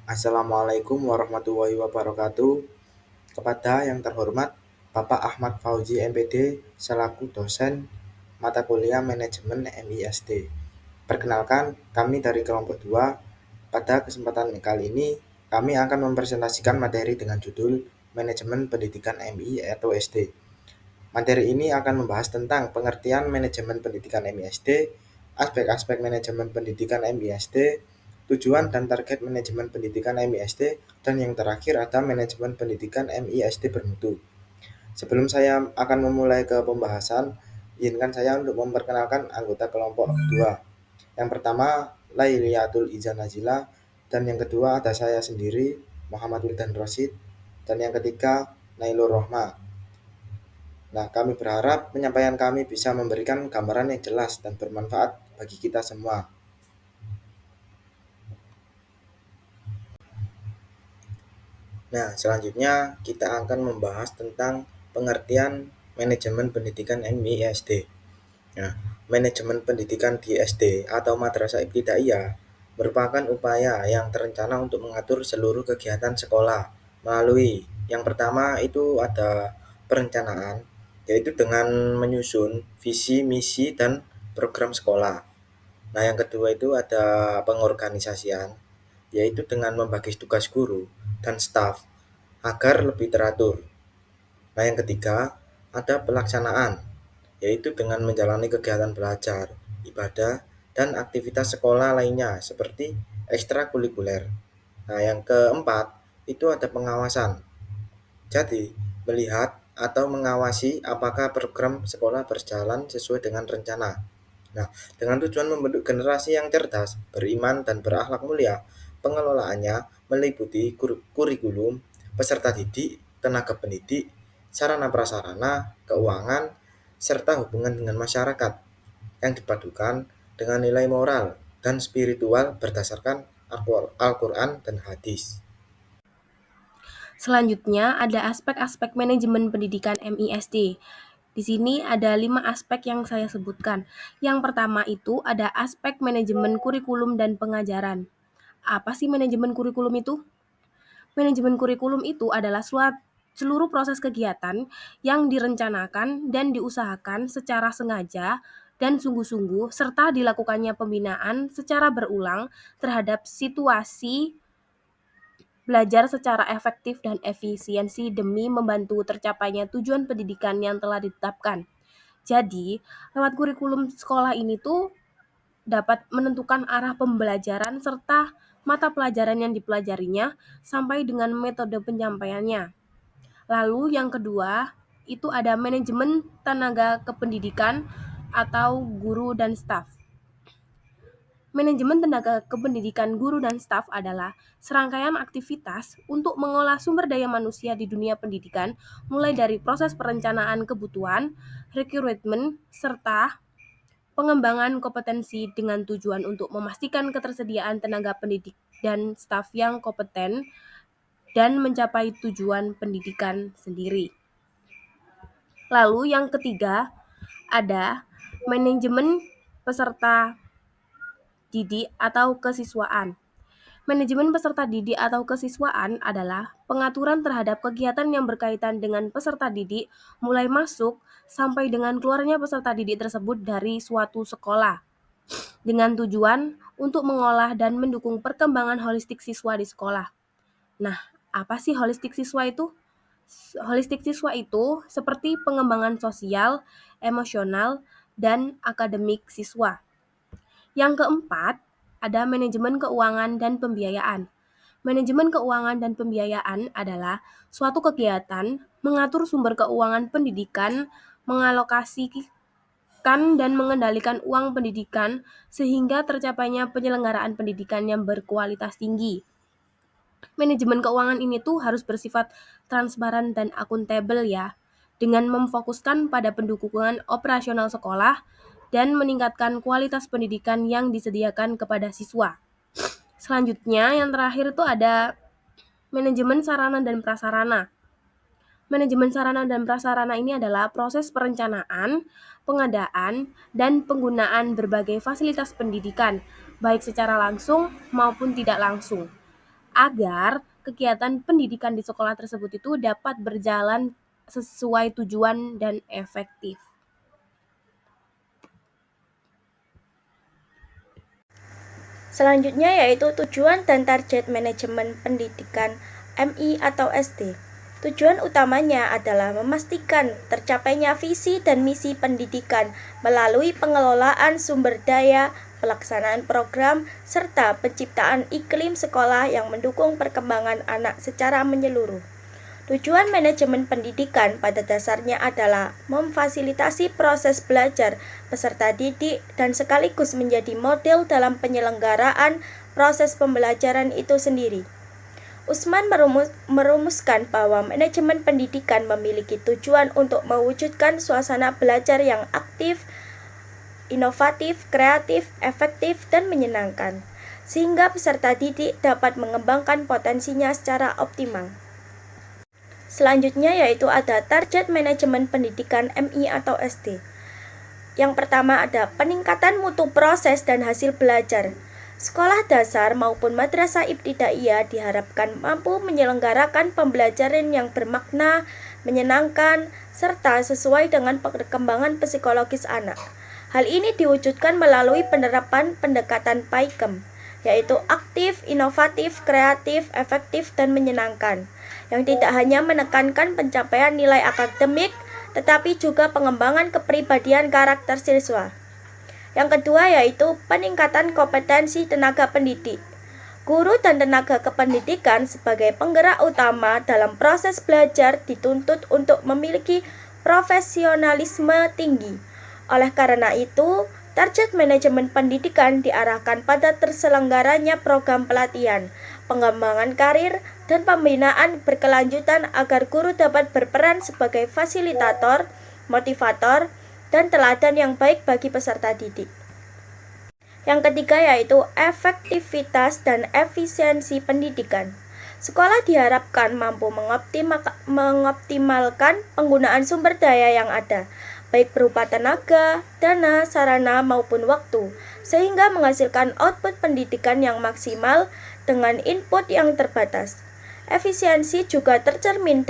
Assalamualaikum warahmatullahi wabarakatuh. Kepada yang terhormat Bapak Ahmad Fauzi MPD selaku dosen mata kuliah Manajemen MISD. Perkenalkan, kami dari kelompok 2. Pada kesempatan kali ini, kami akan mempresentasikan materi dengan judul Manajemen Pendidikan MI atau SD. Materi ini akan membahas tentang pengertian manajemen pendidikan MISD, aspek-aspek manajemen pendidikan MISD, tujuan dan target manajemen pendidikan MISD, dan yang terakhir ada manajemen pendidikan MISD bermutu. Sebelum saya akan memulai ke pembahasan, izinkan saya untuk memperkenalkan anggota kelompok 2. Yang pertama, Lailiatul Iza Nazila, dan yang kedua ada saya sendiri, Muhammad Wildan Rosid, dan yang ketiga, Nailur Rohma. Nah, kami berharap penyampaian kami bisa memberikan gambaran yang jelas dan bermanfaat bagi kita semua. Nah, selanjutnya kita akan membahas tentang pengertian manajemen pendidikan MISD. Nah, manajemen pendidikan di SD atau Madrasah Ibtidaiyah merupakan upaya yang terencana untuk mengatur seluruh kegiatan sekolah melalui yang pertama itu ada perencanaan, yaitu dengan menyusun visi, misi, dan program sekolah. Nah, yang kedua itu ada pengorganisasian, yaitu dengan membagi tugas guru dan staf agar lebih teratur. Nah, yang ketiga ada pelaksanaan, yaitu dengan menjalani kegiatan belajar, ibadah, dan aktivitas sekolah lainnya seperti ekstrakurikuler. Nah, yang keempat itu ada pengawasan. Jadi, melihat atau mengawasi apakah program sekolah berjalan sesuai dengan rencana. Nah, dengan tujuan membentuk generasi yang cerdas, beriman, dan berakhlak mulia, pengelolaannya meliputi kurikulum, peserta didik, tenaga pendidik, sarana prasarana, keuangan, serta hubungan dengan masyarakat yang dipadukan dengan nilai moral dan spiritual berdasarkan Al-Quran dan hadis. Selanjutnya ada aspek-aspek manajemen pendidikan MISD. Di sini ada 5 aspek yang saya sebutkan. Yang pertama itu ada aspek manajemen kurikulum dan pengajaran. Apa sih manajemen kurikulum itu? Manajemen kurikulum itu adalah seluruh proses kegiatan yang direncanakan dan diusahakan secara sengaja dan sungguh-sungguh serta dilakukannya pembinaan secara berulang terhadap situasi belajar secara efektif dan efisiensi demi membantu tercapainya tujuan pendidikan yang telah ditetapkan. Jadi, lewat kurikulum sekolah ini tuh dapat menentukan arah pembelajaran serta mata pelajaran yang dipelajarinya sampai dengan metode penyampaiannya. Lalu yang kedua, itu ada manajemen tenaga kependidikan atau guru dan staf. Manajemen tenaga kependidikan guru dan staf adalah serangkaian aktivitas untuk mengolah sumber daya manusia di dunia pendidikan, mulai dari proses perencanaan kebutuhan, rekrutmen, serta pengembangan kompetensi dengan tujuan untuk memastikan ketersediaan tenaga pendidik dan staf yang kompeten dan mencapai tujuan pendidikan sendiri. Lalu yang ketiga ada manajemen peserta didik atau kesiswaan. Manajemen peserta didik atau kesiswaan adalah pengaturan terhadap kegiatan yang berkaitan dengan peserta didik mulai masuk sampai dengan keluarnya peserta didik tersebut dari suatu sekolah dengan tujuan untuk mengolah dan mendukung perkembangan holistik siswa di sekolah. Nah, apa sih holistik siswa itu? Holistik siswa itu seperti pengembangan sosial, emosional, dan akademik siswa. Yang keempat, ada manajemen keuangan dan pembiayaan. Manajemen keuangan dan pembiayaan adalah suatu kegiatan mengatur sumber keuangan pendidikan, mengalokasikan dan mengendalikan uang pendidikan sehingga tercapainya penyelenggaraan pendidikan yang berkualitas tinggi. Manajemen keuangan ini tuh harus bersifat transparan dan akuntabel ya, dengan memfokuskan pada pendukungan operasional sekolah dan meningkatkan kualitas pendidikan yang disediakan kepada siswa. Selanjutnya, yang terakhir itu ada manajemen sarana dan prasarana. Manajemen sarana dan prasarana ini adalah proses perencanaan, pengadaan, dan penggunaan berbagai fasilitas pendidikan, baik secara langsung maupun tidak langsung. agar kegiatan pendidikan di sekolah tersebut itu dapat berjalan sesuai tujuan dan efektif. Selanjutnya yaitu tujuan dan target manajemen pendidikan MI atau SD. Tujuan utamanya adalah memastikan tercapainya visi dan misi pendidikan melalui pengelolaan sumber daya, pelaksanaan program, serta penciptaan iklim sekolah yang mendukung perkembangan anak secara menyeluruh. Tujuan manajemen pendidikan pada dasarnya adalah memfasilitasi proses belajar peserta didik dan sekaligus menjadi model dalam penyelenggaraan proses pembelajaran itu sendiri. Usman merumuskan bahwa manajemen pendidikan memiliki tujuan untuk mewujudkan suasana belajar yang aktif, inovatif, kreatif, efektif, dan menyenangkan, sehingga peserta didik dapat mengembangkan potensinya secara optimal. Selanjutnya yaitu ada target manajemen pendidikan MI atau SD. Yang pertama ada peningkatan mutu proses dan hasil belajar. Sekolah dasar maupun madrasah ibtidaiyah diharapkan mampu menyelenggarakan pembelajaran yang bermakna, menyenangkan, serta sesuai dengan perkembangan psikologis anak. Hal ini diwujudkan melalui penerapan pendekatan PAIKEM, yaitu aktif, inovatif, kreatif, efektif, dan menyenangkan, yang tidak hanya menekankan pencapaian nilai akademik, tetapi juga pengembangan kepribadian karakter siswa. Yang kedua yaitu peningkatan kompetensi tenaga pendidik. Guru dan tenaga kependidikan sebagai penggerak utama dalam proses belajar dituntut untuk memiliki profesionalisme tinggi. Oleh karena itu, target manajemen pendidikan diarahkan pada terselenggaranya program pelatihan, pengembangan karir, dan pembinaan berkelanjutan agar guru dapat berperan sebagai fasilitator, motivator, dan teladan yang baik bagi peserta didik. Yang ketiga yaitu efektivitas dan efisiensi pendidikan. Sekolah diharapkan mampu mengoptimalkan penggunaan sumber daya yang ada, baik berupa tenaga, dana, sarana, maupun waktu, sehingga menghasilkan output pendidikan yang maksimal dengan input yang terbatas. Efisiensi juga tercermin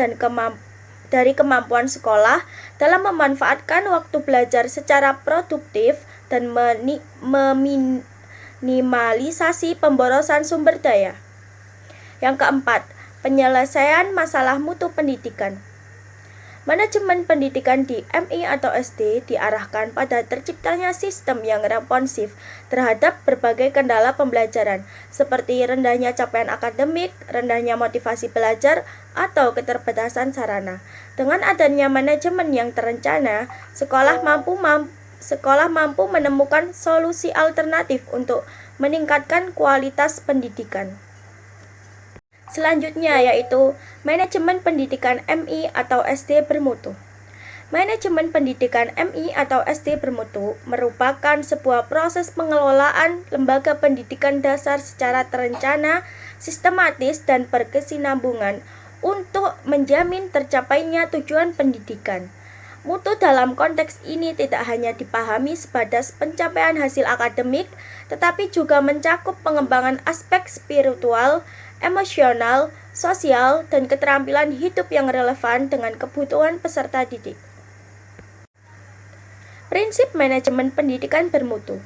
dari kemampuan sekolah dalam memanfaatkan waktu belajar secara produktif dan meminimalisasi pemborosan sumber daya. Yang keempat, penyelesaian masalah mutu pendidikan. Manajemen pendidikan di MI atau SD diarahkan pada terciptanya sistem yang responsif terhadap berbagai kendala pembelajaran, seperti rendahnya capaian akademik, rendahnya motivasi belajar, atau keterbatasan sarana. Dengan adanya manajemen yang terencana, sekolah mampu menemukan solusi alternatif untuk meningkatkan kualitas pendidikan. Selanjutnya yaitu manajemen pendidikan MI atau SD bermutu. Manajemen pendidikan MI atau SD bermutu merupakan sebuah proses pengelolaan lembaga pendidikan dasar secara terencana, sistematis, dan berkesinambungan untuk menjamin tercapainya tujuan pendidikan. Mutu dalam konteks ini tidak hanya dipahami sebatas pencapaian hasil akademik, tetapi juga mencakup pengembangan aspek spiritual, emosional, sosial, dan keterampilan hidup yang relevan dengan kebutuhan peserta didik. Prinsip manajemen pendidikan bermutu.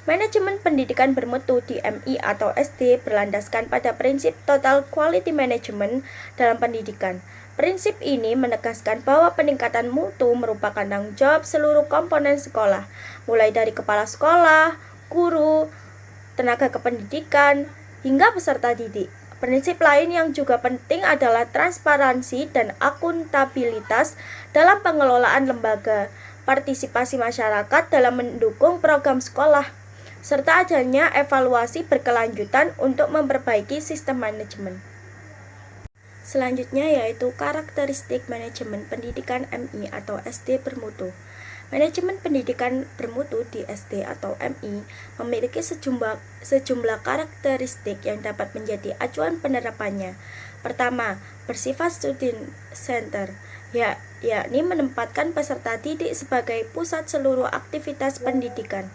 Manajemen pendidikan bermutu di MI atau SD berlandaskan pada prinsip total quality management dalam pendidikan. Prinsip ini menegaskan bahwa peningkatan mutu merupakan tanggung jawab seluruh komponen sekolah, mulai dari kepala sekolah, guru, tenaga kependidikan, hingga peserta didik. Prinsip lain yang juga penting adalah transparansi dan akuntabilitas dalam pengelolaan lembaga, partisipasi masyarakat dalam mendukung program sekolah, serta adanya evaluasi berkelanjutan untuk memperbaiki sistem manajemen. Selanjutnya yaitu karakteristik manajemen pendidikan MI atau SD bermutu. Manajemen pendidikan bermutu di SD atau MI memiliki sejumlah karakteristik yang dapat menjadi acuan penerapannya. Pertama, bersifat student center, yakni menempatkan peserta didik sebagai pusat seluruh aktivitas pendidikan.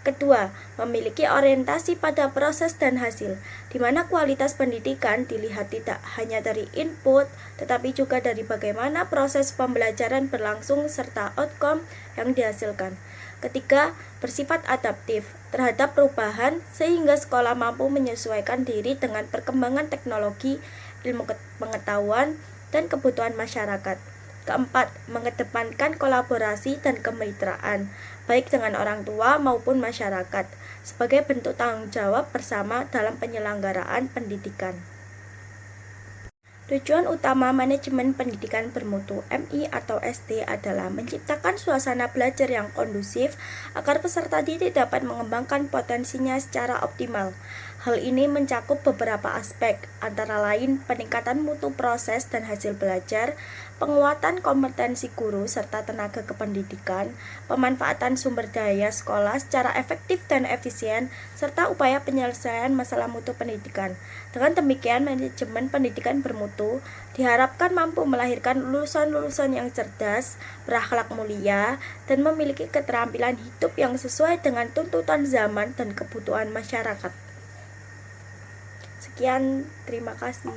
Kedua, memiliki orientasi pada proses dan hasil, di mana kualitas pendidikan dilihat tidak hanya dari input, tetapi juga dari bagaimana proses pembelajaran berlangsung serta outcome yang dihasilkan. Ketiga, bersifat adaptif terhadap perubahan sehingga sekolah mampu menyesuaikan diri dengan perkembangan teknologi, ilmu pengetahuan, dan kebutuhan masyarakat. Keempat, mengedepankan kolaborasi dan kemitraan, baik dengan orang tua maupun masyarakat, sebagai bentuk tanggung jawab bersama dalam penyelenggaraan pendidikan. Tujuan utama manajemen pendidikan bermutu MI atau SD adalah menciptakan suasana belajar yang kondusif agar peserta didik dapat mengembangkan potensinya secara optimal. Hal ini mencakup beberapa aspek, antara lain peningkatan mutu proses dan hasil belajar, penguatan kompetensi guru serta tenaga kependidikan, pemanfaatan sumber daya sekolah secara efektif dan efisien, serta upaya penyelesaian masalah mutu pendidikan. Dengan demikian, manajemen pendidikan bermutu diharapkan mampu melahirkan lulusan-lulusan yang cerdas, berakhlak mulia, dan memiliki keterampilan hidup yang sesuai dengan tuntutan zaman dan kebutuhan masyarakat. Sekian, terima kasih.